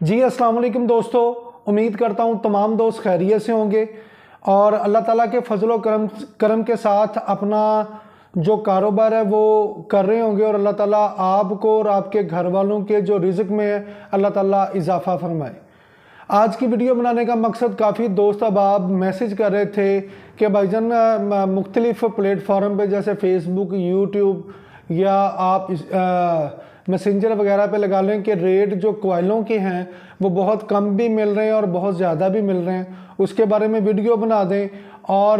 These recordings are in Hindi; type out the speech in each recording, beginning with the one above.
जी अस्सलाम वालेकुम दोस्तों, उम्मीद करता हूँ तमाम दोस्त खैरियत से होंगे और अल्लाह ताला के फजल व करम के साथ अपना जो कारोबार है वो कर रहे होंगे और अल्लाह ताला आपको और आपके घर वालों के जो रिज़्क में है अल्लाह ताला इजाफ़ा फरमाए। आज की वीडियो बनाने का मकसद, काफ़ी दोस्त अब आप मैसेज कर रहे थे कि भाईजान मुख्तलिफ़ प्लेटफॉर्म पे जैसे फेसबुक, यूट्यूब या आप मैसेंजर वगैरह पे लगा लें कि रेट जो कोयलों के हैं वो बहुत कम भी मिल रहे हैं और बहुत ज़्यादा भी मिल रहे हैं, उसके बारे में वीडियो बना दें। और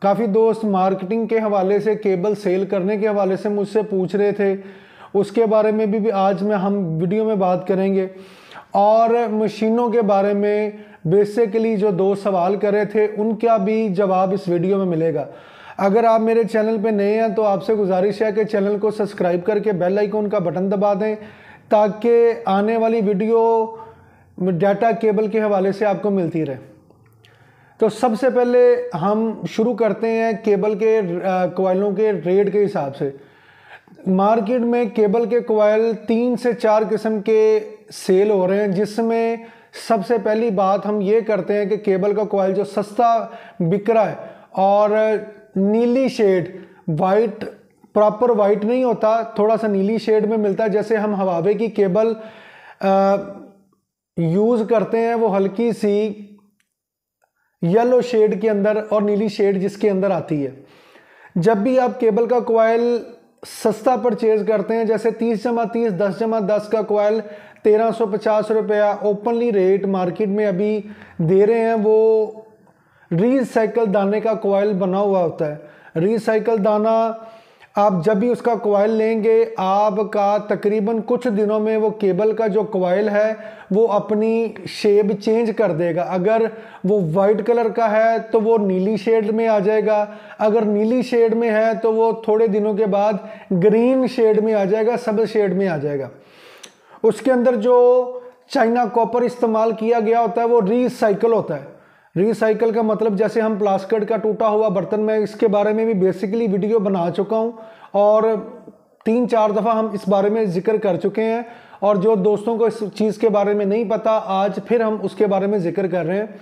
काफ़ी दोस्त मार्केटिंग के हवाले से, केबल सेल करने के हवाले से मुझसे पूछ रहे थे, उसके बारे में भी आज हम वीडियो में बात करेंगे। और मशीनों के बारे में बेसिकली जो दोस्त सवाल कर रहे थे उनका भी जवाब इस वीडियो में मिलेगा। अगर आप मेरे चैनल पे नए हैं तो आपसे गुजारिश है कि चैनल को सब्सक्राइब करके बेल आइकन का बटन दबा दें ताकि आने वाली वीडियो डाटा केबल के हवाले से आपको मिलती रहे। तो सबसे पहले हम शुरू करते हैं केबल के कोयलों के रेट के हिसाब से। मार्केट में केबल के कोयल 3 से 4 किस्म के सेल हो रहे हैं, जिसमें सबसे पहली बात हम ये करते हैं कि केबल का कोयल जो सस्ता बिक रहा है और नीली शेड, वाइट, प्रॉपर वाइट नहीं होता, थोड़ा सा नीली शेड में मिलता है। जैसे हम हवावे की केबल यूज़ करते हैं वो हल्की सी येलो शेड के अंदर और नीली शेड जिसके अंदर आती है। जब भी आप केबल का कोयल सस्ता परचेज करते हैं, जैसे 30/30 10/10 का कोयल 1350 रुपया ओपनली रेट मार्केट में अभी दे रहे हैं, वो रीसाइकल दाने का कोयल बना हुआ होता है। रीसाइकल दाना आप जब भी उसका कोयल लेंगे, आपका तकरीबन कुछ दिनों में वो केबल का जो कोयल है वो अपनी शेप चेंज कर देगा। अगर वो वाइट कलर का है तो वो नीली शेड में आ जाएगा, अगर नीली शेड में है तो वो थोड़े दिनों के बाद ग्रीन शेड में आ जाएगा, सब्ज शेड में आ जाएगा। उसके अंदर जो चाइना कॉपर इस्तेमाल किया गया होता है वो रीसाइकल होता है। रीसाइकल का मतलब, जैसे हम प्लास्टिक का टूटा हुआ बर्तन में, इसके बारे में भी बेसिकली वीडियो बना चुका हूँ और 3-4 दफ़ा हम इस बारे में जिक्र कर चुके हैं। और जो दोस्तों को इस चीज़ के बारे में नहीं पता, आज फिर हम उसके बारे में जिक्र कर रहे हैं।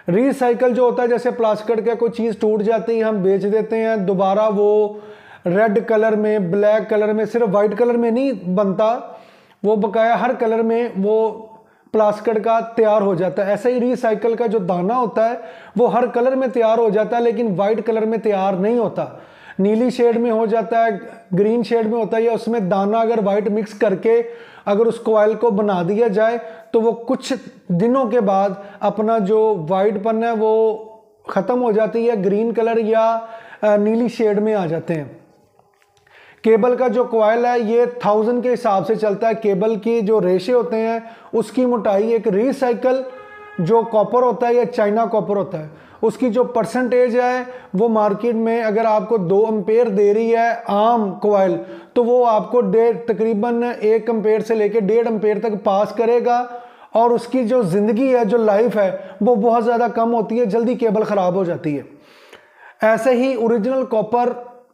रीसाइकल जो होता है, जैसे प्लास्टिक का कोई चीज़ टूट जाती है, हम बेच देते हैं, दोबारा वो रेड कलर में, ब्लैक कलर में, सिर्फ वाइट कलर में नहीं बनता, वो बकाया हर कलर में वो प्लास्टिक का तैयार हो जाता है। ऐसे ही रीसाइकल का जो दाना होता है वो हर कलर में तैयार हो जाता है, लेकिन वाइट कलर में तैयार नहीं होता, नीली शेड में हो जाता है, ग्रीन शेड में होता है, या उसमें दाना अगर वाइट मिक्स करके अगर उस कोयल को बना दिया जाए तो वो कुछ दिनों के बाद अपना जो वाइटपन है वो ख़त्म हो जाती है, ग्रीन कलर या नीली शेड में आ जाते हैं। केबल का जो कोयल है ये 1000 के हिसाब से चलता है। केबल की जो रेशे होते हैं उसकी मोटाई, एक रीसाइकल जो कॉपर होता है या चाइना कॉपर होता है, उसकी जो परसेंटेज है वो मार्केट में अगर आपको 2 एम्पेयर दे रही है आम कोयल, तो वो आपको तकरीबन 1 एम्पेयर से लेकर 1.5 एम्पेयर तक पास करेगा। और उसकी जो ज़िंदगी है, जो लाइफ है, वो बहुत ज़्यादा कम होती है, जल्दी केबल ख़राब हो जाती है। ऐसे ही ओरिजिनल कॉपर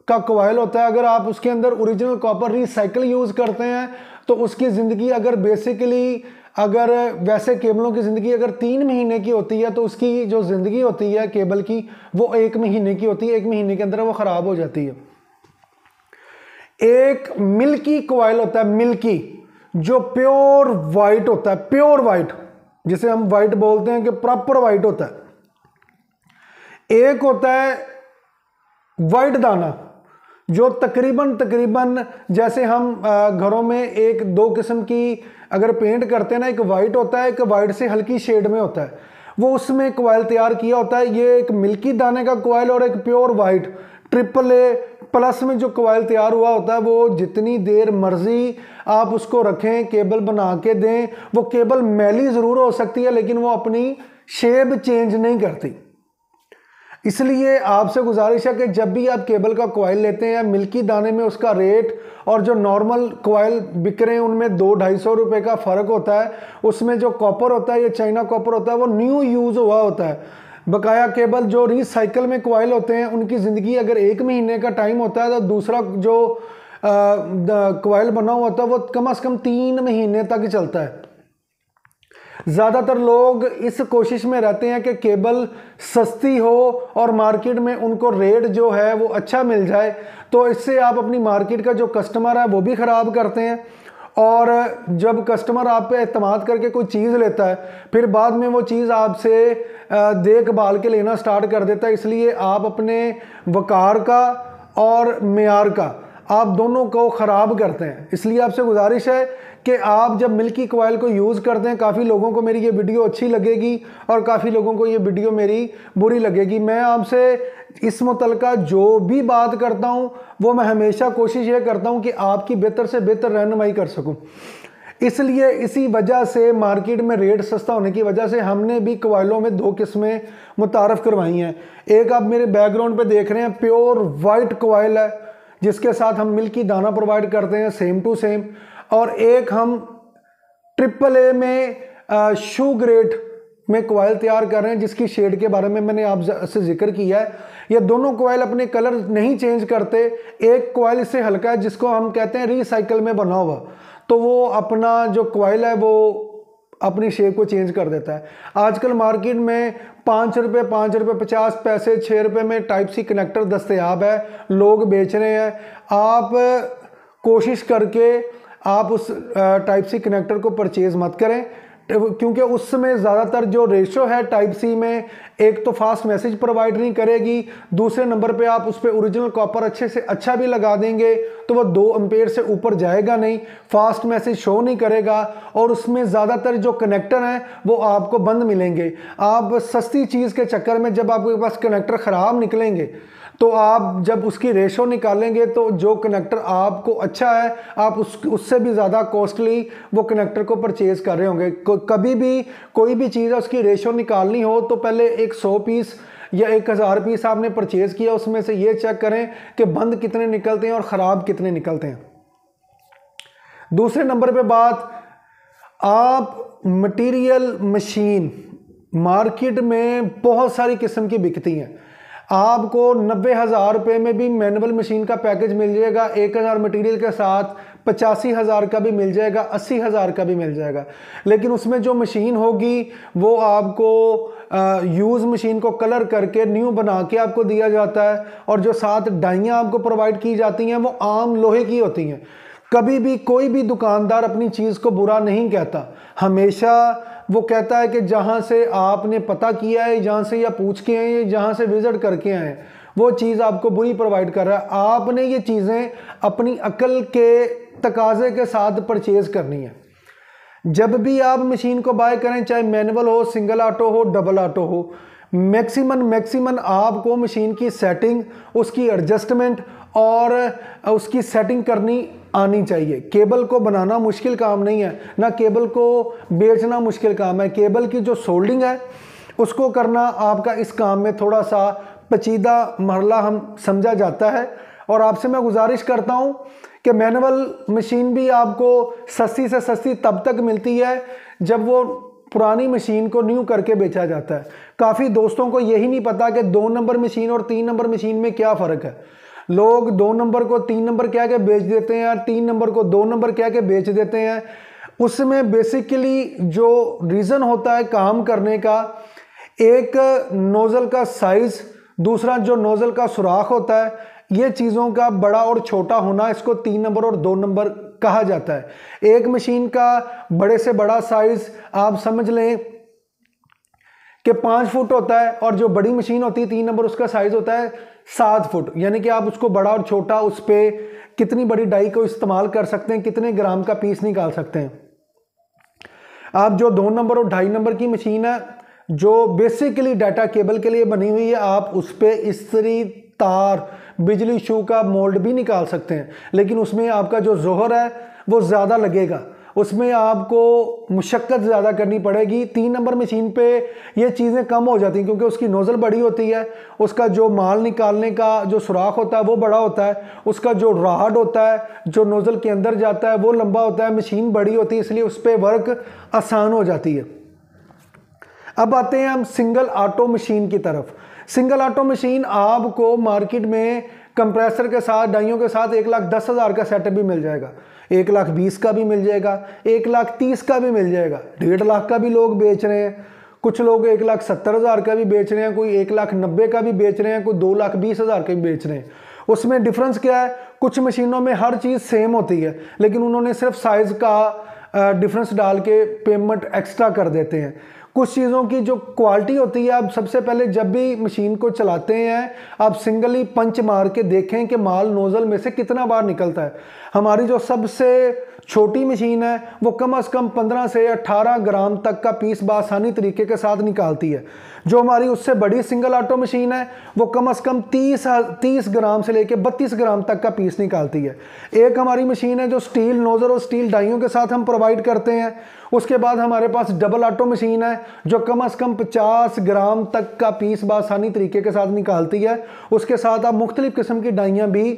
का कोयल होता है, अगर आप उसके अंदर ओरिजिनल कॉपर रिसाइकल यूज़ करते हैं तो उसकी ज़िंदगी, अगर बेसिकली अगर वैसे केबलों की ज़िंदगी अगर 3 महीने की होती है तो उसकी जो ज़िंदगी होती है केबल की वो 1 महीने की होती है। 1 महीने के अंदर वो ख़राब हो जाती है। एक मिल्की कोयल होता है, मिल्की, जो प्योर वाइट होता है, प्योर वाइट, जिसे हम वाइट बोलते हैं कि प्रॉपर वाइट होता है। एक होता है वाइट दाना, जो तकरीबन जैसे हम घरों में 1-2 किस्म की अगर पेंट करते हैं ना, एक वाइट होता है, एक वाइट से हल्की शेड में होता है, वो उसमें कोयल तैयार किया होता है। ये एक मिल्की दाने का कोयल और एक प्योर वाइट AAA+ में जो कोयल तैयार हुआ होता है, वो जितनी देर मर्जी आप उसको रखें, केबल बना के दें, वो केबल मैली ज़रूर हो सकती है लेकिन वो अपनी शेप चेंज नहीं करती। इसलिए आपसे गुजारिश है कि जब भी आप केबल का कोयल लेते हैं, मिल्की दाने में उसका रेट और जो नॉर्मल कोयल बिक रहे हैं उनमें 200-250 रुपये का फ़र्क होता है। उसमें जो कॉपर होता है या चाइना कॉपर होता है वो न्यू यूज़ हुआ होता है। बकाया केबल जो रीसाइकल में कोयल होते हैं उनकी ज़िंदगी अगर 1 महीने का टाइम होता है तो दूसरा जो कोयल बना हुआ होता है वो कम से कम 3 महीने तक चलता है। ज़्यादातर लोग इस कोशिश में रहते हैं कि केबल सस्ती हो और मार्केट में उनको रेट जो है वो अच्छा मिल जाए, तो इससे आप अपनी मार्केट का जो कस्टमर है वो भी ख़राब करते हैं। और जब कस्टमर आप पे एतमाद करके कोई चीज़ लेता है, फिर बाद में वो चीज़ आपसे देखभाल के लेना स्टार्ट कर देता है। इसलिए आप अपने वक़ार का और मेयार का आप दोनों को ख़राब करते हैं। इसलिए आपसे गुजारिश है कि आप जब मिल्की कोयल को यूज़ करते हैं, काफ़ी लोगों को मेरी ये वीडियो अच्छी लगेगी और काफ़ी लोगों को ये वीडियो मेरी बुरी लगेगी। मैं आपसे इस मुतलका जो भी बात करता हूँ वो मैं हमेशा कोशिश ये करता हूँ कि आपकी बेहतर से बेहतर रहनुमाई कर सकूँ। इसलिए इसी वजह से मार्केट में रेट सस्ता होने की वजह से हमने भी कोयलों में 2 किस्में मुतारफ़ करवाई हैं। एक आप मेरे बैकग्राउंड पे देख रहे हैं प्योर वाइट कोयल है, जिसके साथ हम मिल्की दाना प्रोवाइड करते हैं सेम टू सेम, और एक हम AAA में शू ग्रेड में कोयल तैयार कर रहे हैं, जिसकी शेड के बारे में मैंने आपसे जिक्र किया है। ये दोनों कोयल अपने कलर नहीं चेंज करते। एक कोयल इससे हल्का है जिसको हम कहते हैं रिसाइकल में बना हुआ, तो वो अपना जो कोयल है वो अपनी शेप को चेंज कर देता है। आजकल मार्केट में 5 रुपये 50 पैसे 6 रुपये में टाइप सी कनेक्टर दस्तयाब है, लोग बेच रहे हैं। आप कोशिश करके आप उस टाइप सी कनेक्टर को परचेज़ मत करें, क्योंकि उसमें ज़्यादातर जो रेशो है टाइप सी में, एक तो फास्ट मैसेज प्रोवाइड नहीं करेगी, दूसरे नंबर पे आप उस पर ओरिजिनल कॉपर अच्छे से अच्छा भी लगा देंगे तो वह 2 एम्पेयर से ऊपर जाएगा नहीं, फास्ट मैसेज शो नहीं करेगा, और उसमें ज़्यादातर जो कनेक्टर हैं वो आपको बंद मिलेंगे। आप सस्ती चीज़ के चक्कर में जब आपके पास कनेक्टर ख़राब निकलेंगे तो आप जब उसकी रेशो निकालेंगे तो जो कनेक्टर आपको अच्छा है आप उससे भी ज़्यादा कॉस्टली वो कनेक्टर को परचेज़ कर रहे होंगे। कभी भी कोई भी चीज़ है उसकी रेशो निकालनी हो तो पहले एक 100 पीस या 1000 पीस आपने परचेज़ किया, उसमें से ये चेक करें कि बंद कितने निकलते हैं और ख़राब कितने निकलते हैं। दूसरे नंबर पे बात, आप मटीरियल मशीन मार्केट में बहुत सारी किस्म की बिकती हैं। आपको 90,000 रुपये में भी मैनुअल मशीन का पैकेज मिल जाएगा, 1000 मटेरियल के साथ 85,000 का भी मिल जाएगा, 80,000 का भी मिल जाएगा। लेकिन उसमें जो मशीन होगी वो आपको यूज़ मशीन को कलर करके न्यू बना के आपको दिया जाता है, और जो साथ डाइयाँ आपको प्रोवाइड की जाती हैं वो आम लोहे की होती हैं। कभी भी कोई भी दुकानदार अपनी चीज़ को बुरा नहीं कहता, हमेशा वो कहता है कि जहाँ से आपने पता किया है, जहाँ से या पूछ के आए, जहाँ से विजिट करके आए, वो चीज़ आपको बुरी प्रोवाइड कर रहा है। आपने ये चीज़ें अपनी अकल के तकाजे के साथ परचेज़ करनी है। जब भी आप मशीन को बाय करें, चाहे मैनुअल हो, सिंगल ऑटो हो, डबल ऑटो हो, मैक्सिमम आपको मशीन की सेटिंग, उसकी एडजस्टमेंट और उसकी सेटिंग करनी आनी चाहिए। केबल को बनाना मुश्किल काम नहीं है, ना केबल को बेचना मुश्किल काम है। केबल की जो सोल्डिंग है उसको करना आपका इस काम में थोड़ा सा पेचीदा मरला हम समझा जाता है। और आपसे मैं गुजारिश करता हूं कि मैनुअल मशीन भी आपको सस्ती से सस्ती तब तक मिलती है जब वो पुरानी मशीन को न्यू करके बेचा जाता है। काफ़ी दोस्तों को यही नहीं पता कि 2 नंबर मशीन और 3 नंबर मशीन में क्या फ़र्क है। लोग 2 नंबर को 3 नंबर कह के बेच देते हैं, 3 नंबर को 2 नंबर कह के बेच देते हैं। उसमें बेसिकली जो रीज़न होता है काम करने का, एक नोज़ल का साइज़, दूसरा जो नोज़ल का सुराख होता है, ये चीज़ों का बड़ा और छोटा होना, इसको 3 नंबर और 2 नंबर कहा जाता है। एक मशीन का बड़े से बड़ा साइज़ आप समझ लें कि 5 फुट होता है, और जो बड़ी मशीन होती है 3 नंबर, उसका साइज़ होता है 7 फुट। यानी कि आप उसको बड़ा और छोटा, उस पर कितनी बड़ी डाई को इस्तेमाल कर सकते हैं, कितने ग्राम का पीस निकाल सकते हैं। आप जो 2 नंबर और 2.5 नंबर की मशीन है जो बेसिकली डाटा केबल के लिए बनी हुई है, आप उस पर इस्त्री, तार, बिजली शू का मोल्ड भी निकाल सकते हैं, लेकिन उसमें आपका जो जोहर है वो ज़्यादा लगेगा, उसमें आपको मुशक्क़त ज़्यादा करनी पड़ेगी। 3 नंबर मशीन पे ये चीज़ें कम हो जाती हैं क्योंकि उसकी नोज़ल बड़ी होती है, उसका जो माल निकालने का जो सुराख होता है वो बड़ा होता है, उसका जो राड होता है जो नोज़ल के अंदर जाता है वो लंबा होता है, मशीन बड़ी होती है, इसलिए उस पर वर्क आसान हो जाती है। अब आते हैं हम सिंगल ऑटो मशीन की तरफ। सिंगल ऑटो मशीन आपको मार्केट में कंप्रेसर के साथ, डाइयों के साथ 1,10,000 का सेटअप भी मिल जाएगा, 1,20,000 का भी मिल जाएगा, 1,30,000 का भी मिल जाएगा, 1.5 लाख का भी लोग बेच रहे हैं, कुछ लोग 1,70,000 का भी बेच रहे हैं, कोई 1,90,000 का भी बेच रहे हैं, कोई 2,20,000 का भी बेच रहे हैं। उसमें डिफरेंस क्या है? कुछ मशीनों में हर चीज़ सेम होती है, लेकिन उन्होंने सिर्फ साइज़ का डिफरेंस डाल के पेमेंट एक्स्ट्रा कर देते हैं। कुछ चीज़ों की जो क्वालिटी होती है, आप सबसे पहले जब भी मशीन को चलाते हैं आप सिंगली पंच मार के देखें कि माल नोज़ल में से कितना बार निकलता है। हमारी जो सबसे छोटी मशीन है वो कम से कम 15 से 18 ग्राम तक का पीस बआसानी तरीके के साथ निकालती है। जो हमारी उससे बड़ी सिंगल ऑटो मशीन है वो कम से कम 30 ग्राम से लेके 32 ग्राम तक का पीस निकालती है। एक हमारी मशीन है जो स्टील नोज़ल और स्टील डाइयों के साथ हम प्रोवाइड करते हैं। उसके बाद हमारे पास डबल ऑटो मशीन है जो कम से कम 50 ग्राम तक का पीस बआसानी तरीके के साथ निकालती है। उसके साथ आप मुख्तलिफ किस्म की डाइयाँ भी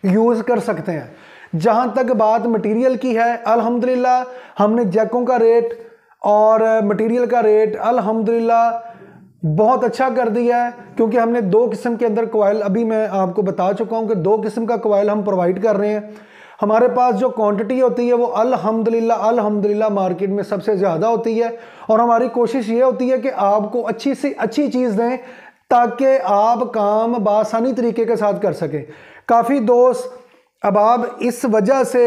यूज़ कर सकते हैं। जहाँ तक बात मटेरियल की है, अल्हम्दुलिल्लाह हमने जैकों का रेट और मटेरियल का रेट अल्हम्दुलिल्लाह बहुत अच्छा कर दिया है, क्योंकि हमने 2 किस्म के अंदर कॉइल, अभी मैं आपको बता चुका हूँ कि 2 किस्म का कॉइल हम प्रोवाइड कर रहे हैं। हमारे पास जो क्वांटिटी होती है वो अल्हम्दुलिल्लाह मार्केट में सबसे ज़्यादा होती है, और हमारी कोशिश ये होती है कि आपको अच्छी से अच्छी चीज़ दें ताकि आप काम बआसानी तरीके के साथ कर सकें। काफ़ी दोस्त अब आप इस वजह से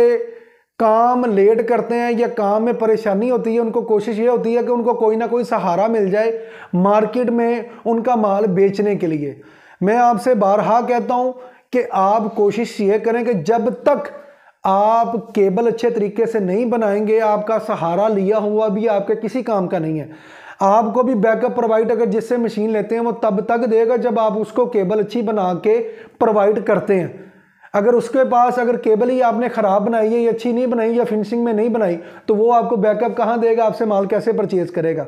काम लेट करते हैं या काम में परेशानी होती है, उनको कोशिश ये होती है कि उनको कोई ना कोई सहारा मिल जाए मार्केट में उनका माल बेचने के लिए। मैं आपसे बारहा कहता हूं कि आप कोशिश ये करें कि जब तक आप केबल अच्छे तरीके से नहीं बनाएंगे, आपका सहारा लिया हुआ भी आपके किसी काम का नहीं है। आपको भी बैकअप प्रोवाइड अगर जिससे मशीन लेते हैं वो तब तक देगा जब आप उसको केबल अच्छी बना के प्रोवाइड करते हैं। अगर उसके पास अगर केबल ही आपने ख़राब बनाई है या अच्छी नहीं बनाई या फिनिशिंग में नहीं बनाई, तो वो आपको बैकअप कहाँ देगा, आपसे माल कैसे परचेज करेगा।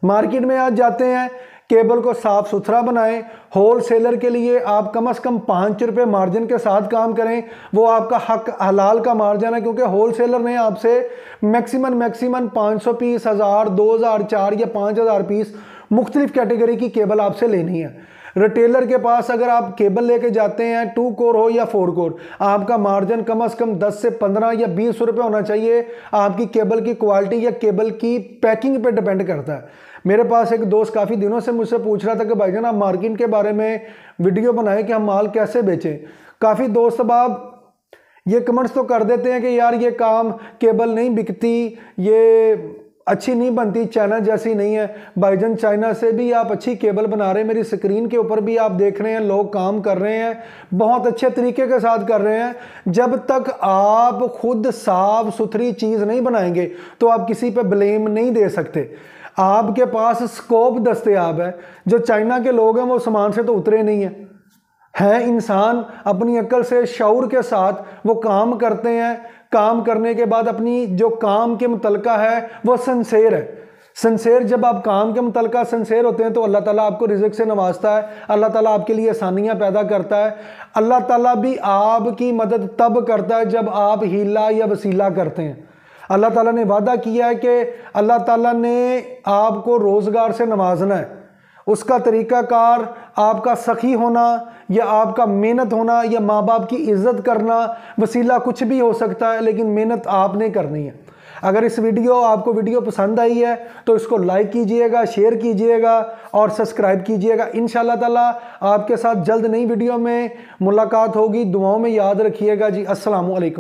मार्केट में आज जाते हैं, केबल को साफ़ सुथरा बनाएं। होल सेलर के लिए आप कम से कम 5 रुपये मार्जिन के साथ काम करें, वो आपका हक हलाल का मार्जिन है, क्योंकि होल सेलर ने आपसे मैक्सिमम 500 पीस, 1000, 2000, 4 या 5000 पीस मुख्तलिफ कैटेगरी की केबल आपसे लेनी है। रिटेलर के पास अगर आप केबल लेके जाते हैं 2 कोर हो या 4 कोर, आपका मार्जिन कम से कम 10 से 15 या 20 रुपये होना चाहिए। आपकी केबल की क्वालिटी या केबल की पैकिंग पे डिपेंड करता है। मेरे पास एक दोस्त काफ़ी दिनों से मुझसे पूछ रहा था कि भाईजान आप मार्केट के बारे में वीडियो बनाएं कि हम माल कैसे बेचें। काफ़ी दोस्त अब आप ये कमेंट्स तो कर देते हैं कि यार ये काम केबल नहीं बिकती, ये अच्छी नहीं बनती, चाइना जैसी नहीं है। भाईजान चाइना से भी आप अच्छी केबल बना रहे हैं, मेरी स्क्रीन के ऊपर भी आप देख रहे हैं लोग काम कर रहे हैं, बहुत अच्छे तरीके के साथ कर रहे हैं। जब तक आप खुद साफ सुथरी चीज़ नहीं बनाएंगे तो आप किसी पे ब्लेम नहीं दे सकते। आपके पास स्कोप दस्तयाब है, जो चाइना के लोग हैं वो सामान से तो उतरे नहीं है इंसान, अपनी अक्ल से शऊर के साथ वो काम करते हैं। काम करने के बाद अपनी जो काम के मुतलका है वो सिंसेर है। सिंसेर जब आप काम के मुतलका सिंसेर होते हैं तो अल्लाह ताला आपको रिज़्क़ से नवाजता है, अल्लाह ताला आपके लिए आसानियाँ पैदा करता है। अल्लाह ताला भी आपकी मदद तब करता है जब आप हीला या वसीला करते हैं। अल्लाह ताला ने वादा किया है कि अल्लाह ताला ने आपको रोज़गार से नवाजना है। उसका तरीक़ाकार आपका सखी होना या आपका मेहनत होना या माँ बाप की इज़्ज़त करना, वसीला कुछ भी हो सकता है, लेकिन मेहनत आपने करनी है। अगर इस आपको वीडियो पसंद आई है तो इसको लाइक कीजिएगा, शेयर कीजिएगा और सब्सक्राइब कीजिएगा। इंशाअल्लाह ताला आपके साथ जल्द नई वीडियो में मुलाकात होगी। दुआओं में याद रखिएगा जी। अस्सलामु अलैकुम।